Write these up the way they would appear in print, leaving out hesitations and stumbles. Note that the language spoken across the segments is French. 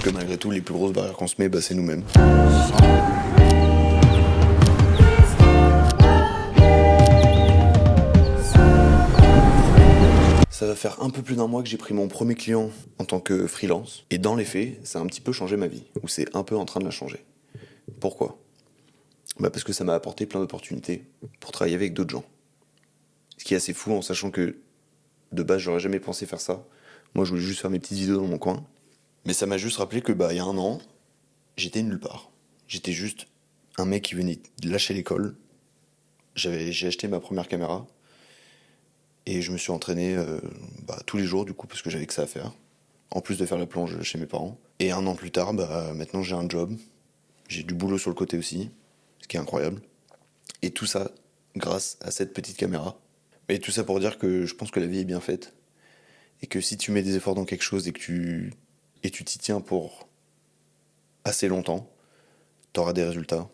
que malgré tout, les plus grosses barrières qu'on se met, c'est nous-mêmes. Ça va faire un peu plus d'un mois que j'ai pris mon premier client en tant que freelance. Et dans les faits, ça a un petit peu changé ma vie. Ou c'est un peu en train de la changer. Pourquoi ? Parce que ça m'a apporté plein d'opportunités pour travailler avec d'autres gens. Ce qui est assez fou en sachant que de base, j'aurais jamais pensé faire ça. Moi, je voulais juste faire mes petites vidéos dans mon coin. Mais ça m'a juste rappelé que il y a un an, j'étais nulle part. J'étais juste un mec qui venait de lâcher l'école. J'ai acheté ma première caméra. Et je me suis entraîné tous les jours du coup parce que j'avais que ça à faire. En plus de faire la plonge chez mes parents. Et un an plus tard, maintenant j'ai un job. J'ai du boulot sur le côté aussi. Ce qui est incroyable. Et tout ça grâce à cette petite caméra. Et tout ça pour dire que je pense que la vie est bien faite. Et que si tu mets des efforts dans quelque chose et que tu t'y tiens pour assez longtemps, t'auras des résultats.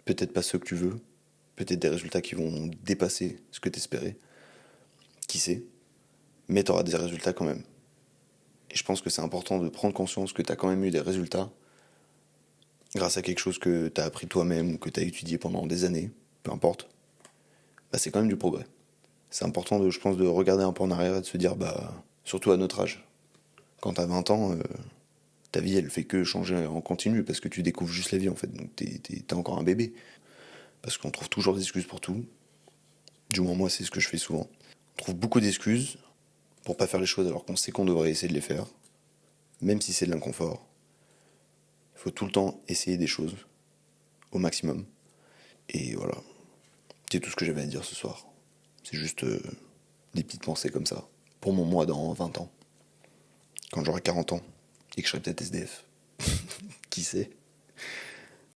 Peut-être pas ceux que tu veux. Peut-être des résultats qui vont dépasser ce que t'espérais. Qui sait ? Mais t'auras des résultats quand même. Et je pense que c'est important de prendre conscience que t'as quand même eu des résultats grâce à quelque chose que t'as appris toi-même ou que t'as étudié pendant des années, peu importe. C'est quand même du progrès. C'est important, je pense, de regarder un peu en arrière et de se dire, surtout à notre âge, quand t'as 20 ans, ta vie, elle fait que changer en continu parce que tu découvres juste la vie, en fait. Donc t'es encore un bébé. Parce qu'on trouve toujours des excuses pour tout. Du moins, moi, c'est ce que je fais souvent. On trouve beaucoup d'excuses pour pas faire les choses alors qu'on sait qu'on devrait essayer de les faire, même si c'est de l'inconfort. Il faut tout le temps essayer des choses au maximum. Et voilà, c'est tout ce que j'avais à dire ce soir. C'est juste des petites pensées comme ça, pour mon moi dans 20 ans, quand j'aurai 40 ans, et que je serai peut-être SDF. Qui sait ?